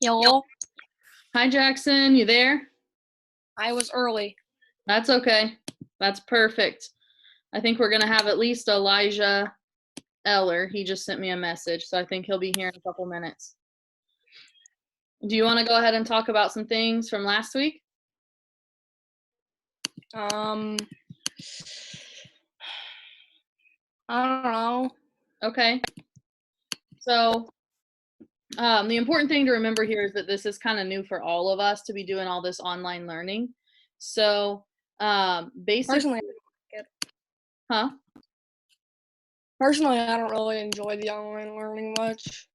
Hello. Hi, Jackson. You there? I was early. That's okay. That's perfect. I think we're going to have at least Elijah Eller. He just sent me a message, so I think he'll be here in a couple minutes. Do you want to go ahead and talk about some things from last week? I don't know. Okay. So the important thing to remember here is that this is kind of new for all of us to be doing all this online learning. So basically, huh? Personally, I don't really enjoy the online learning much.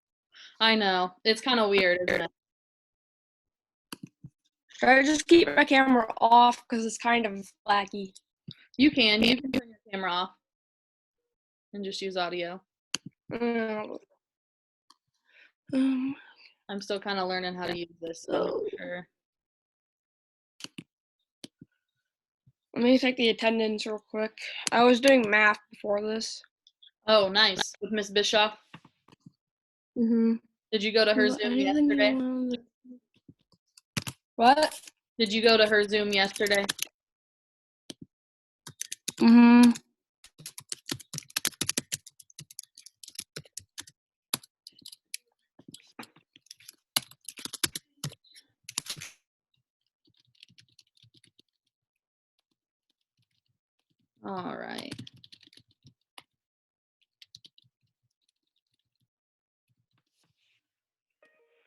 I know. It's kind of weird, isn't it? Should I just keep my camera off because it's kind of laggy? You can turn your camera off and just use audio. I'm still kind of learning how to use this, so I'm not sure. Let me take the attendance real quick. I was doing math before this. Oh, nice. With Miss Bischoff? Mm-hmm. Did you go to her Zoom yesterday? What? Did you go to her Zoom yesterday? Mm-hmm. All right.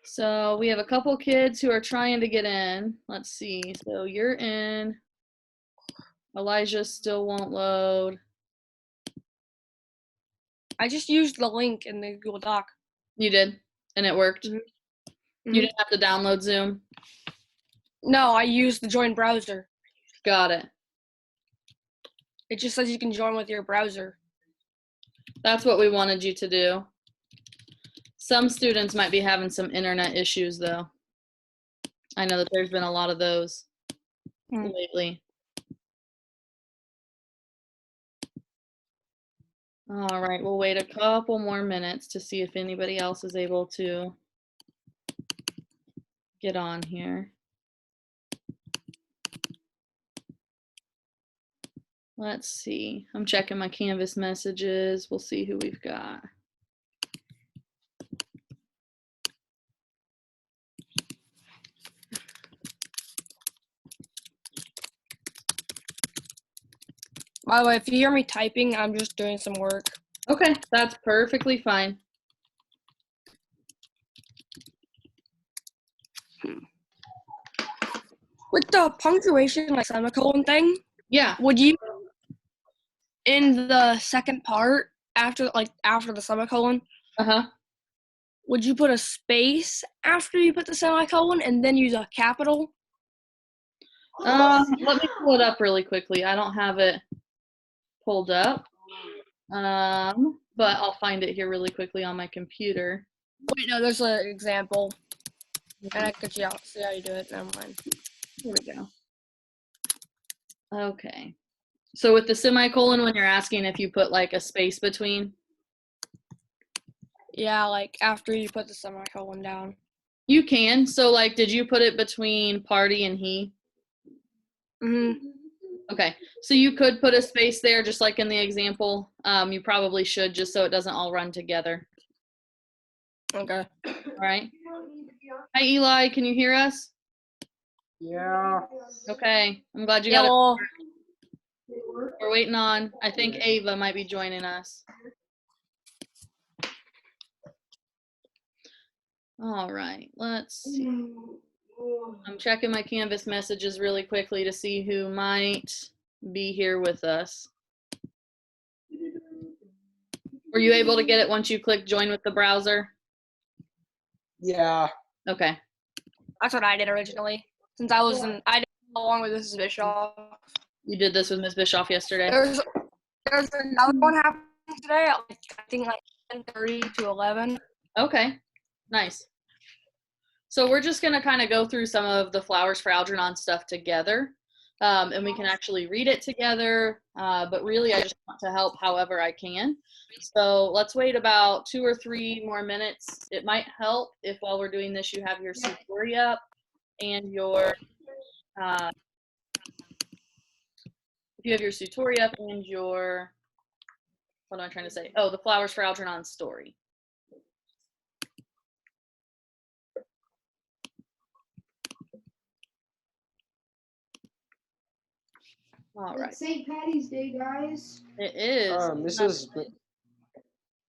So we have a couple kids who are trying to get in. Let's see. So you're in. Elijah still won't load. I just used the link in the Google Doc. You did? And it worked? Mm-hmm. You didn't have to download Zoom? No, I used the join browser. Got it. It just says you can join with your browser. That's what we wanted you to do. Some students might be having some internet issues, though. I know that there's been a lot of those lately. All right, we'll wait a couple more minutes to see if anybody else is able to get on here. Let's see. I'm checking my Canvas messages. We'll see who we've got. By the way, if you hear me typing, I'm just doing some work. Okay, that's perfectly fine. With the punctuation, like semicolon thing, Yeah. would you, in the second part, after the semicolon, would you put a space after you put the semicolon and then use a capital? Let me pull it up really quickly. I don't have it pulled up, but I'll find it here really quickly on my computer. Wait, no, there's an example. And I could see how you do it. Never mind. Here we go. Okay. So with the semicolon, when you're asking if you put like a space between? Yeah, like after you put the semicolon down. You can. So like, did you put it between party and he? Mm-hmm. Okay. So you could put a space there just like in the example. You probably should just so it doesn't all run together. Okay. All right. Hi, Eli. Can you hear us? Yeah. Okay. I'm glad you got it. We're waiting on, I think Ava might be joining us. All right. Let's see. I'm checking my Canvas messages really quickly to see who might be here with us. Were you able to get it once you clicked join with the browser? Yeah. Okay. That's what I did originally. Since I did it along with Mrs. Bischoff. You did this with Ms. Bischoff yesterday? There's another one happening today at I think like 10:30 to 11. Okay. Nice. So we're just going to kind of go through some of the Flowers for Algernon stuff together. and we can actually read it together. But really, I just want to help however I can. So let's wait about 2 or 3 more minutes. It might help if while we're doing this, you have your Sutori up and your if you have your Sutori up and your, what am I trying to say? Oh, the Flowers for Algernon story. All right. It's St. Patty's Day, guys. It is. This is.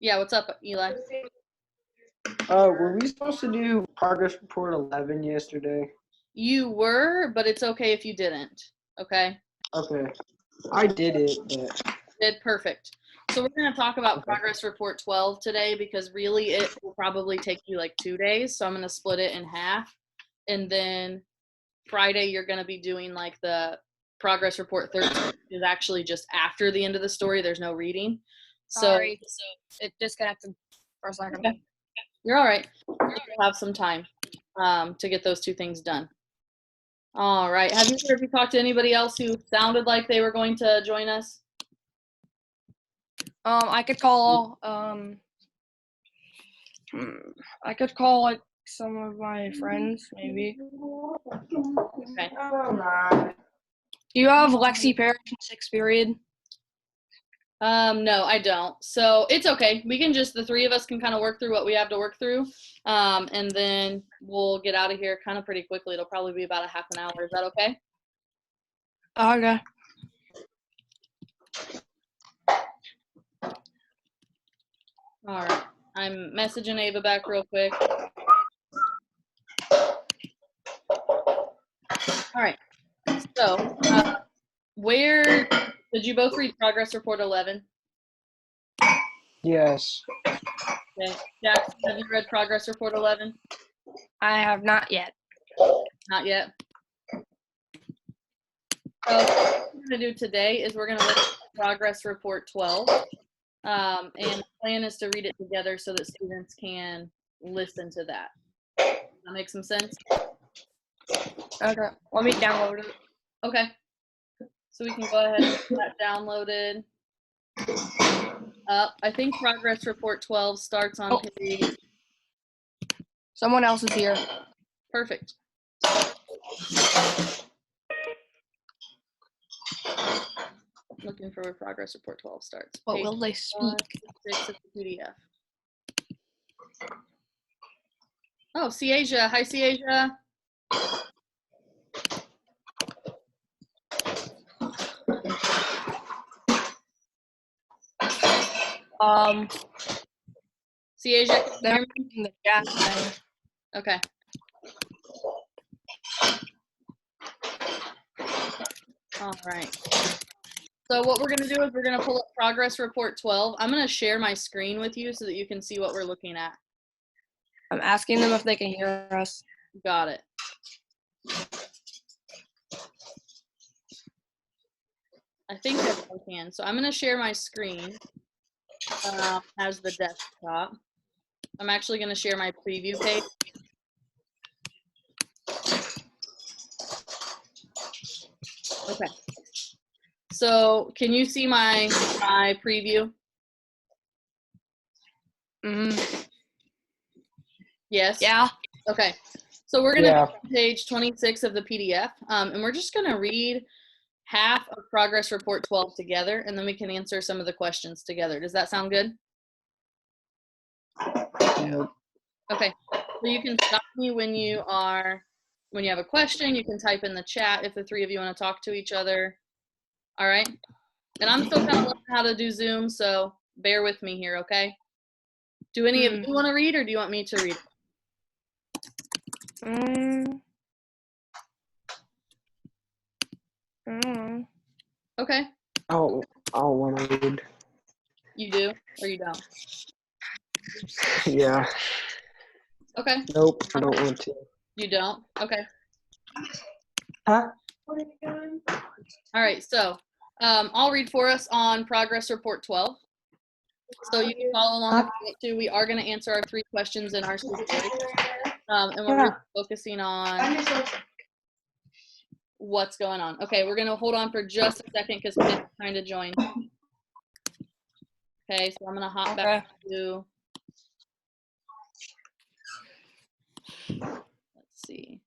Yeah, what's up, Eli? Were we supposed to do progress report 11 yesterday? You were, but it's okay if you didn't. Okay. Okay, I did it, but. Did perfect. So we're going to talk about progress report 12 today because really it will probably take you like 2 days. So I'm going to split it in half, and then Friday you're going to be doing like the progress report 13, which is actually just after the end of the story. There's no reading. Sorry, it disconnected for a second. Okay. You're all right. We'll have some time to get those 2 things done. All right. Have you heard if you talked to anybody else who sounded like they were going to join us? I could call like some of my friends maybe. Okay. Do you have Lexi Parrish in 6th period? No, I don't. So it's okay. We can just, the 3 of us can kind of work through what we have to work through. And then we'll get out of here kind of pretty quickly. It'll probably be about a half an hour. Is that okay? Okay. All right. I'm messaging Ava back real quick. All right. So, where did you both read progress report 11? Yes. Okay. Jackson, have you read progress report 11? I have not yet. Not yet. So what we're going to do today is we're going to look at progress report 12. And the plan is to read it together so that students can listen to that. Does that make some sense? Okay. Let me download it. Okay. So we can go ahead and get that downloaded. I think progress report 12 starts on page. Someone else is here. Perfect. Looking for where progress report 12 starts. What Page will they speak? 6 of the PDF. Oh, Ciasia. Hi, Ciasia. Ciasia, They're in the chat thing. okay. All right. So what we're going to do is we're going to pull up progress report 12. I'm going to share my screen with you so that you can see what we're looking at. I'm asking them if they can hear us. Got it. I think everyone can. So I'm going to share my screen as the desktop. I'm actually going to share my preview page. Okay. So can you see my preview? Mm-hmm. Yes? Yeah. Okay. So we're going to go to page 26 of the PDF, and we're just going to read half of progress report 12 together, and then we can answer some of the questions together. Does that sound good? Yeah. Okay. So you can stop me when you have a question. You can type in the chat if the 3 of you want to talk to each other. All right. And I'm still kind of learning how to do Zoom, so bear with me here, okay? Do any of you want to read, or do you want me to read? Okay. Oh, I'll want to read. You do, or you don't? Yeah. Okay. Nope, I don't want to. You don't? Okay. Huh? All right, so I'll read for us on progress report 12. So you can follow along if you want to. We are going to answer our 3 questions in our story. And we're really focusing on what's going on. Okay, we're going to hold on for just a second because Pip's trying to join. Okay, so I'm going to hop back to, let's see.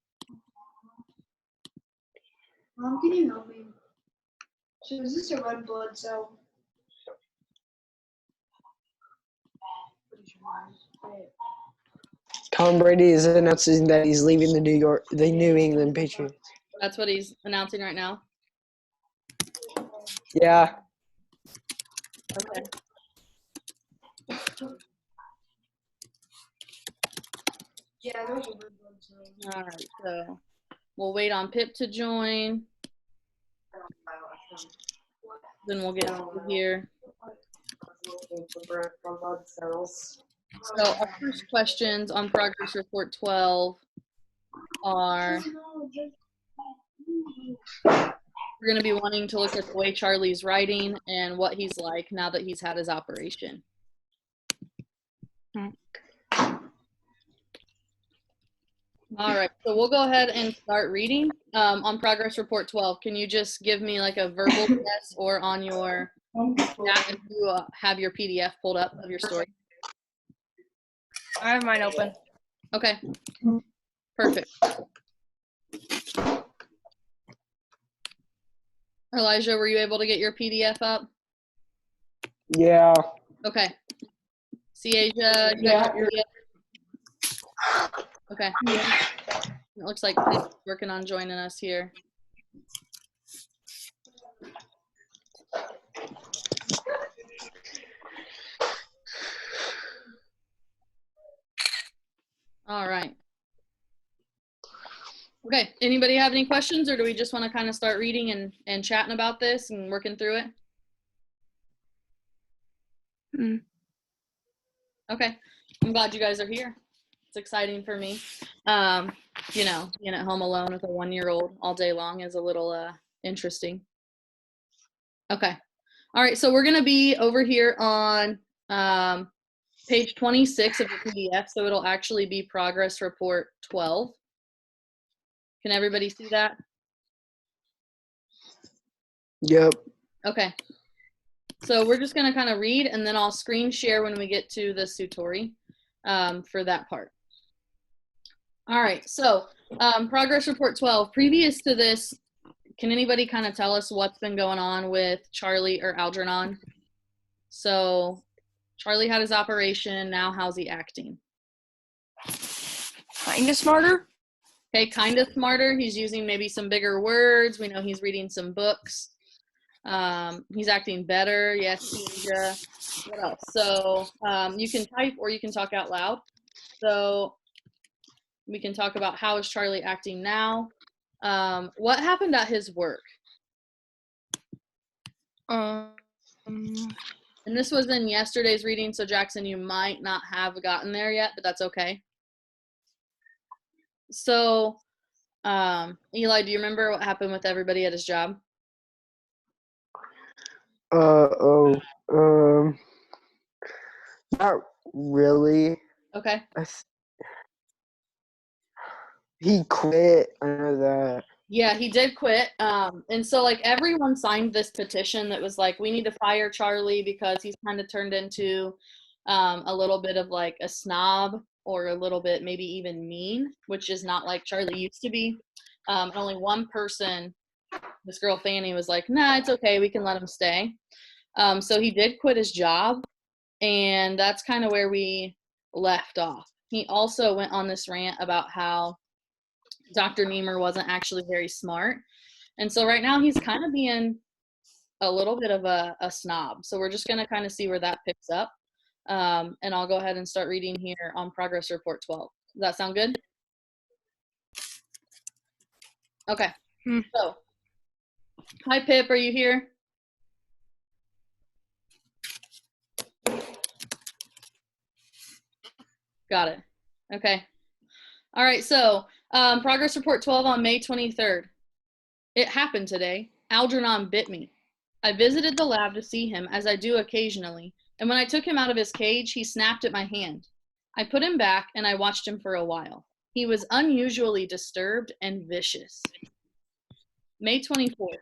Mom, can you help me? So is this a red blood cell? Tom Brady is announcing that he's leaving the New England Patriots. That's what he's announcing right now? Yeah. Okay. Yeah, there's a red blood cell. All right, so we'll wait on Pip to join. Then we'll get here. So our first questions on progress report 12 are, we're going to be wanting to look at the way Charlie's writing and what he's like now that he's had his operation. All right, so we'll go ahead and start reading. On progress report 12, can you just give me like a verbal test or on your chat if you have your PDF pulled up of your story? I have mine open. Okay, perfect. Elijah, were you able to get your PDF up? Yeah. Okay. Asia, you got your PDF? Okay. Yeah. It looks like Pip's working on joining us here. All right. Okay, anybody have any questions, or do we just want to kind of start reading and chatting about this and working through it? Okay, I'm glad you guys are here. It's exciting for me. You know, being at home alone with a 1-year-old all day long is a little interesting. Okay, all right, so we're gonna be over here on page 26 of the PDF, so it'll actually be progress report 12. Can everybody see that? Yep. Okay. So we're just going to kind of read, and then I'll screen share when we get to the Sutori for that part. All right. So progress report 12. Previous to this, can anybody kind of tell us what's been going on with Charlie or Algernon? So Charlie had his operation. Now how's he acting? Kind of smarter. Okay, kind of smarter. He's using maybe some bigger words. We know he's reading some books. He's acting better. Yes, Asia. What else? So you can type or you can talk out loud. So we can talk about how is Charlie acting now. What happened at his work? And this was in yesterday's reading, so Jackson, you might not have gotten there yet, but that's okay. So, Eli, do you remember what happened with everybody at his job? Not really. Okay. He quit. I know that. Yeah, he did quit. And so like everyone signed this petition that was like, we need to fire Charlie because he's kind of turned into a little bit of like a snob or a little bit maybe even mean, which is not like Charlie used to be. Only one person, this girl Fanny, was like, nah, it's okay, we can let him stay. So he did quit his job, and that's kind of where we left off. He also went on this rant about how Dr. Niemer wasn't actually very smart. And so right now he's kind of being a little bit of a snob. So we're just going to kind of see where that picks up. And I'll go ahead and start reading here on progress report 12. Does that sound good? Okay. So, hi Pip, are you here? Got it. Okay. All right, so progress report 12 on May 23rd. It happened today. Algernon bit me. I visited the lab to see him, as I do occasionally, and when I took him out of his cage, he snapped at my hand. I put him back, and I watched him for a while. He was unusually disturbed and vicious. May 24th.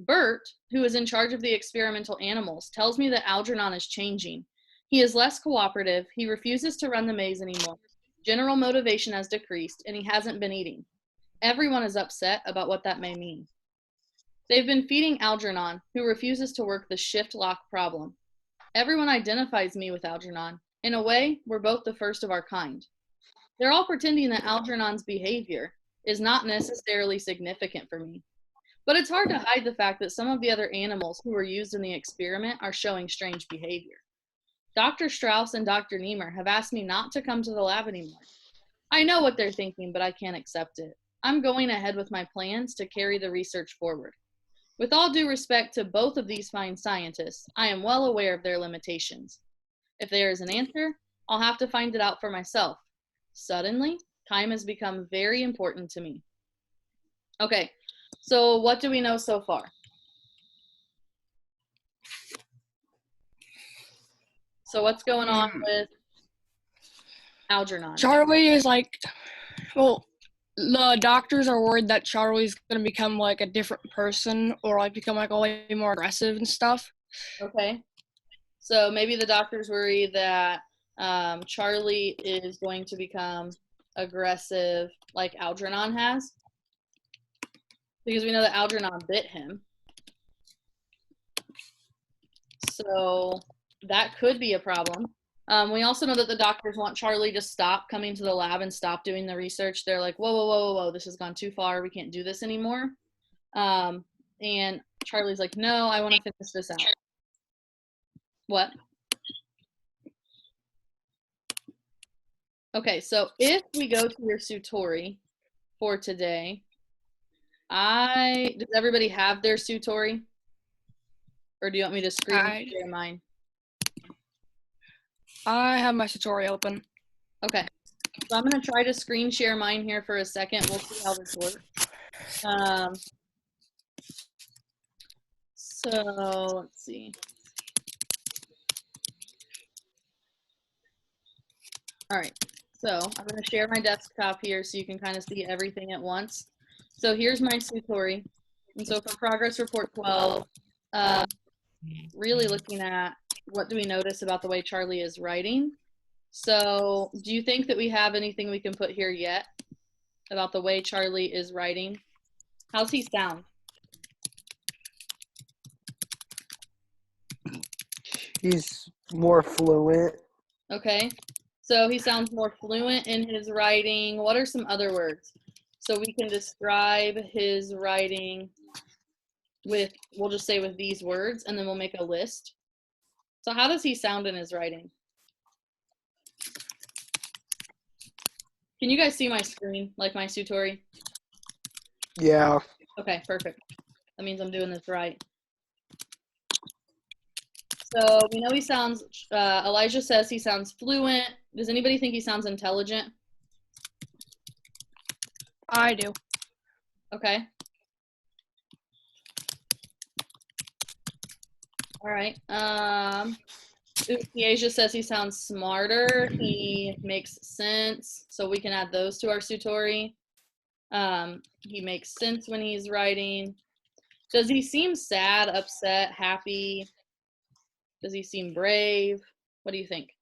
Bert, who is in charge of the experimental animals, tells me that Algernon is changing. He is less cooperative, he refuses to run the maze anymore. General motivation has decreased, and he hasn't been eating. Everyone is upset about what that may mean. They've been feeding Algernon, who refuses to work the shift lock problem. Everyone identifies me with Algernon. In a way, we're both the first of our kind. They're all pretending that Algernon's behavior is not necessarily significant for me. But it's hard to hide the fact that some of the other animals who were used in the experiment are showing strange behavior. Dr. Strauss and Dr. Niemer have asked me not to come to the lab anymore. I know what they're thinking, but I can't accept it. I'm going ahead with my plans to carry the research forward. With all due respect to both of these fine scientists, I am well aware of their limitations. If there is an answer, I'll have to find it out for myself. Suddenly, time has become very important to me. Okay, so what do we know so far? So what's going on with Algernon? Charlie is like, well, the doctors are worried that Charlie's going to become like a different person or like become like way more aggressive and stuff. Okay. So maybe the doctors worry that Charlie is going to become aggressive like Algernon has. Because we know that Algernon bit him. So that could be a problem. We also know that the doctors want Charlie to stop coming to the lab and stop doing the research. They're like, whoa, whoa, whoa, whoa, whoa, this has gone too far. We can't do this anymore. And Charlie's like, no, I want to finish this out. What? Okay, so if we go to your Sutori for today, does everybody have their Sutori? Or do you want me to screen share mine? I have my tutorial open. Okay, so I'm going to try to screen share mine here for a second. We'll see how this works. So let's see. All right, so I'm going to share my desktop here so you can kind of see everything at once. So here's my Sutori. And so for progress report 12, really looking at what do we notice about the way Charlie is writing. So do you think that we have anything we can put here yet about the way Charlie is writing? How's he sound? He's more fluent. Okay, so he sounds more fluent in his writing. What are some other words? So we can describe his writing with, we'll just say with these words, and then we'll make a list. So how does he sound in his writing? Can you guys see my screen, like my Sutori? Yeah. Okay, perfect. That means I'm doing this right. So we know he sounds, Elijah says he sounds fluent. Does anybody think he sounds intelligent? I do. Okay. All right. Asia says he sounds smarter. He makes sense. So we can add those to our Sutori. He makes sense when he's writing. Does he seem sad, upset, happy? Does he seem brave? What do you think?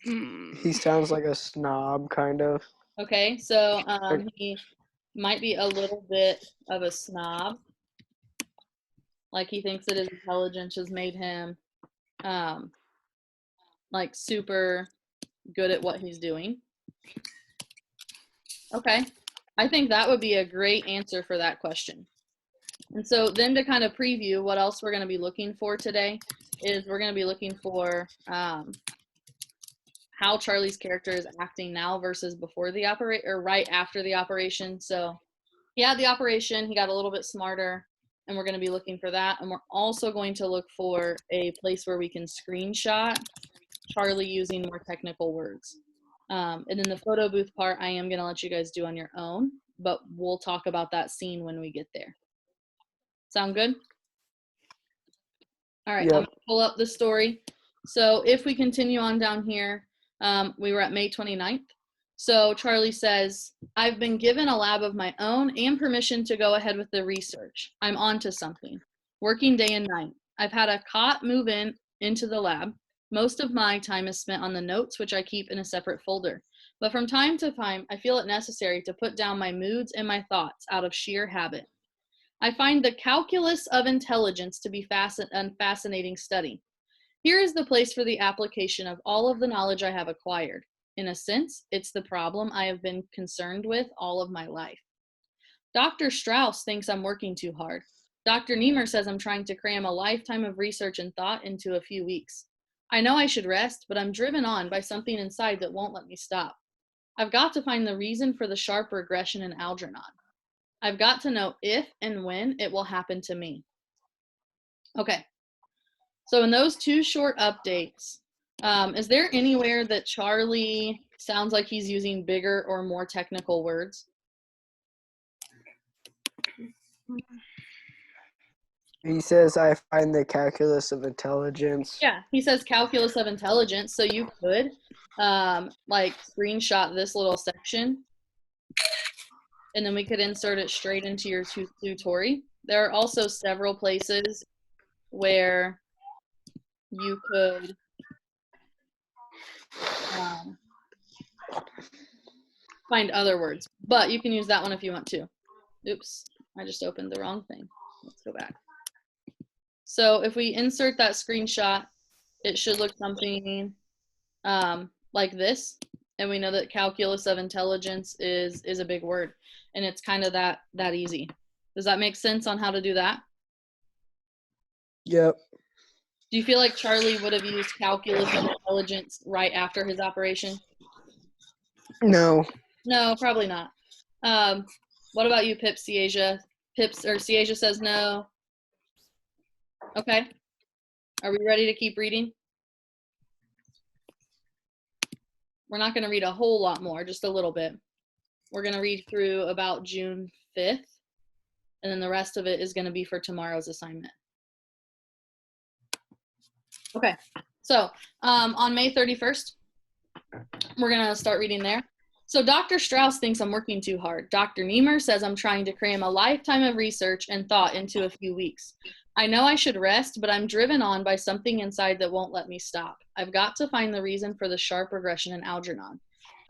He sounds like a snob, kind of. Okay, so he might be a little bit of a snob. Like he thinks that his intelligence has made him like super good at what he's doing. Okay, I think that would be a great answer for that question. And so then to kind of preview what else we're going to be looking for today is we're going to be looking for how Charlie's character is acting now versus before the operation, or right after the operation. So he had the operation, he got a little bit smarter, and we're going to be looking for that. And we're also going to look for a place where we can screenshot Charlie using more technical words. And then the photo booth part, I am going to let you guys do on your own, but we'll talk about that scene when we get there. Sound good? All right, yep. I'm going to pull up the story. So if we continue on down here, we were at May 29th. So Charlie says, I've been given a lab of my own and permission to go ahead with the research. I'm onto something. Working day and night. I've had a cot move into the lab. Most of my time is spent on the notes, which I keep in a separate folder. But from time to time, I feel it necessary to put down my moods and my thoughts out of sheer habit. I find the calculus of intelligence to be a fascinating study. Here is the place for the application of all of the knowledge I have acquired. In a sense, it's the problem I have been concerned with all of my life. Dr. Strauss thinks I'm working too hard. Dr. Niemer says I'm trying to cram a lifetime of research and thought into a few weeks. I know I should rest, but I'm driven on by something inside that won't let me stop. I've got to find the reason for the sharp regression in Algernon. I've got to know if and when it will happen to me. Okay, so in those two short updates, is there anywhere that Charlie sounds like he's using bigger or more technical words? He says, I find the calculus of intelligence. Yeah, he says calculus of intelligence, so you could like screenshot this little section and then we could insert it straight into your tutorial. There are also several places where you could find other words, but you can use that one if you want to. Oops, I just opened the wrong thing. Let's go back. So if we insert that screenshot, it should look something like this. And we know that calculus of intelligence is a big word, and it's kind of that easy. Does that make sense on how to do that? Yep. Do you feel like Charlie would have used calculus of intelligence right after his operation? No. No, probably not. What about you, Pip, Ciasia? Ciasia says no. Okay. Are we ready to keep reading? We're not going to read a whole lot more, just a little bit. We're going to read through about June 5th, and then the rest of it is going to be for tomorrow's assignment. Okay, so on May 31st, we're going to start reading there. So Dr. Strauss thinks I'm working too hard. Dr. Niemer says I'm trying to cram a lifetime of research and thought into a few weeks. I know I should rest, but I'm driven on by something inside that won't let me stop. I've got to find the reason for the sharp regression in Algernon.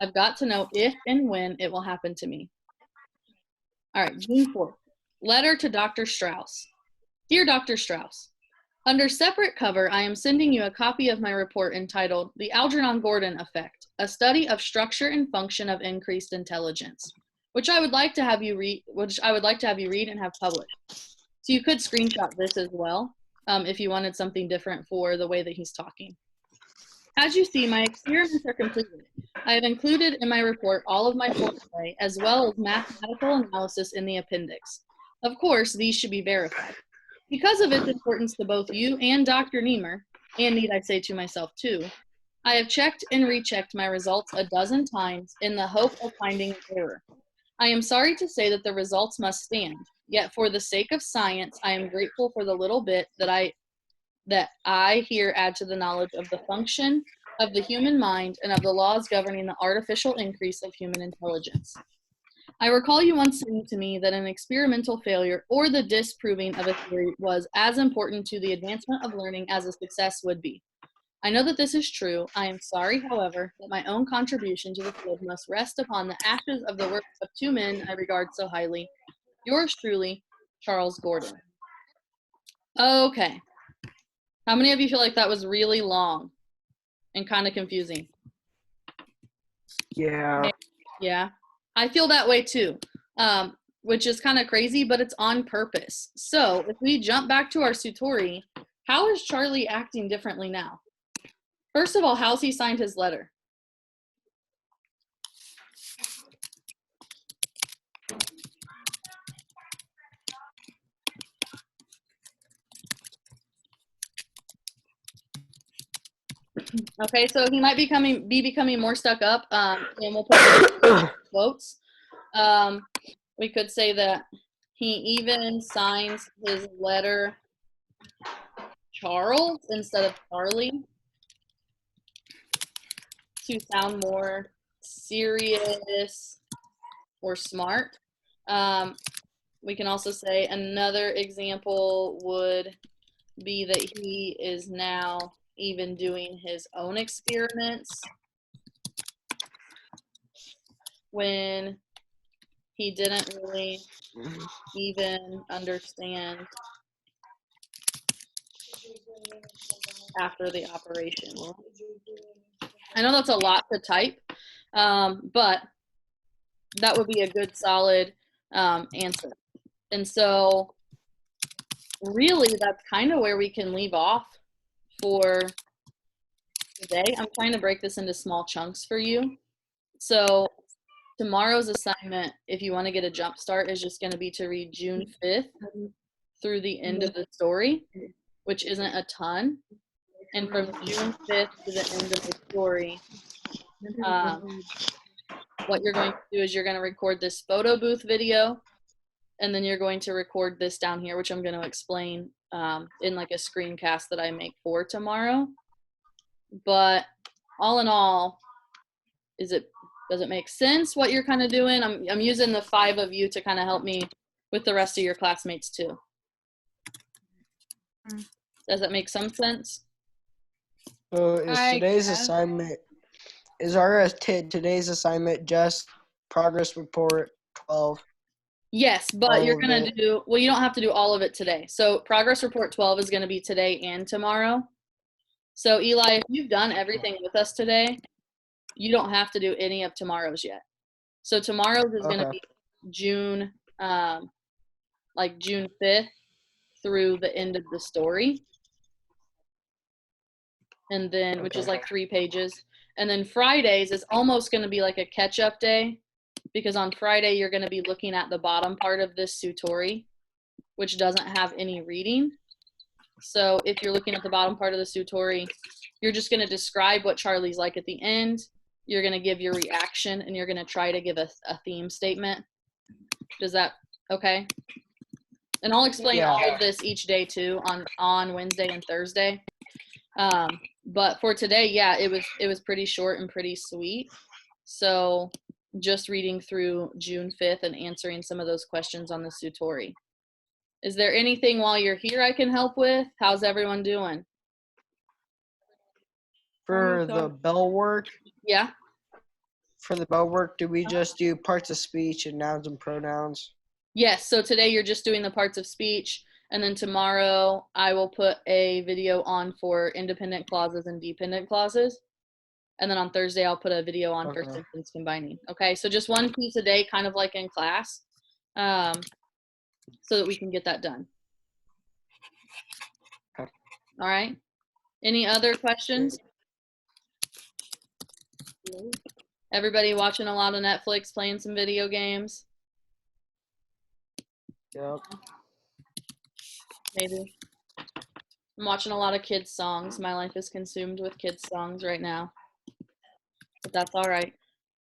I've got to know if and when it will happen to me. All right, June 4th. Letter to Dr. Strauss. Dear Dr. Strauss, under separate cover, I am sending you a copy of my report entitled The Algernon-Gordon Effect, a study of structure and function of increased intelligence, which I would like to have you read and have published. So you could screenshot this as well if you wanted something different for the way that he's talking. As you see, my experiments are completed. I have included in my report all of my formulae as well as mathematical analysis in the appendix. Of course, these should be verified. Because of its importance to both you and Dr. Niemer, and need I say to myself too, I have checked and rechecked my results a dozen times in the hope of finding an error. I am sorry to say that the results must stand, yet for the sake of science, I am grateful for the little bit that I here add to the knowledge of the function of the human mind and of the laws governing the artificial increase of human intelligence. I recall you once saying to me that an experimental failure or the disproving of a theory was as important to the advancement of learning as a success would be. I know that this is true. I am sorry, however, that my own contribution to the field must rest upon the ashes of the work of two men I regard so highly. Yours truly, Charles Gordon. Okay. How many of you feel like that was really long and kind of confusing? Yeah. Yeah. I feel that way too, which is kind of crazy, but it's on purpose. So if we jump back to our Sutori, how is Charlie acting differently now? First of all, how's he signed his letter? Okay, so he might be becoming more stuck up, and we'll put quotes. We could say that he even signs his letter Charles instead of Charlie to sound more serious, or smart. We can also say another example would be that he is now even doing his own experiments when he didn't really even understand after the operation. I know that's a lot to type, but that would be a good solid answer. And so really that's kind of where we can leave off for today. I'm trying to break this into small chunks for you. So tomorrow's assignment, if you want to get a jump start, is just going to be to read June 5th through the end of the story, which isn't a ton. And from June 5th to the end of the story, what you're going to do is you're going to record this photo booth video, and then you're going to record this down here, which I'm going to explain in like a screencast that I make for tomorrow. But all in all, does it make sense what you're kind of doing? I'm using the 5 of you to kind of help me with the rest of your classmates too. Does that make some sense? So is today's assignment, is our today's assignment just progress report 12? Yes, but you're going to do, well, you don't have to do all of it today. So progress report 12 is going to be today and tomorrow. So Eli, if you've done everything with us today, you don't have to do any of tomorrow's yet. So tomorrow's is going to be June, like June 5th through the end of the story. And then, which is like 3 pages. And then Fridays is almost going to be like a catch-up day, because on Friday you're going to be looking at the bottom part of this sutori, which doesn't have any reading. So if you're looking at the bottom part of the sutori, you're just going to describe what Charlie's like at the end. You're going to give your reaction, and you're going to try to give a theme statement. Does that, okay? And I'll explain all of this each day too on Wednesday and Thursday. But for today, yeah, it was pretty short and pretty sweet. So just reading through June 5th and answering some of those questions on the sutori. Is there anything while you're here I can help with? How's everyone doing? For the bell work? Yeah. For the bell work, do we just do parts of speech and nouns and pronouns? Yes, so today you're just doing the parts of speech, and then tomorrow I will put a video on for independent clauses and dependent clauses. And then on Thursday I'll put a video on for sentence combining. Okay, so just one piece a day, kind of like in class, so that we can get that done. Okay. All right. Any other questions? Everybody watching a lot of Netflix, playing some video games? Yep. Maybe. I'm watching a lot of kids' songs. My life is consumed with kids' songs right now. But that's all right.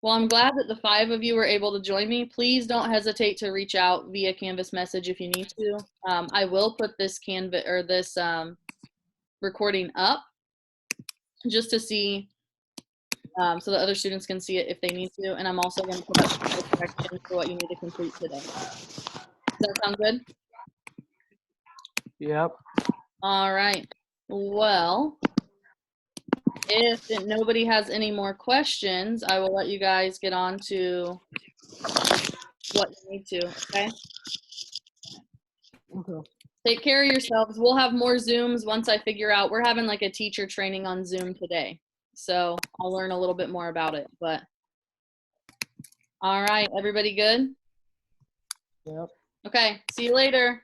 Well, I'm glad that the 5 of you were able to join me. Please don't hesitate to reach out via Canvas message if you need to. I will put this Canvas or this recording up just to see, so that other students can see it if they need to. And I'm also going to put up corrections for what you need to complete today. Does that sound good? Yep. All right. Well, if nobody has any more questions, I will let you guys get on to what you need to, okay? Okay. Take care of yourselves. We'll have more Zooms once I figure out. We're having like a teacher training on Zoom today. So I'll learn a little bit more about it. But all right, everybody good? Yep. Okay, see you later.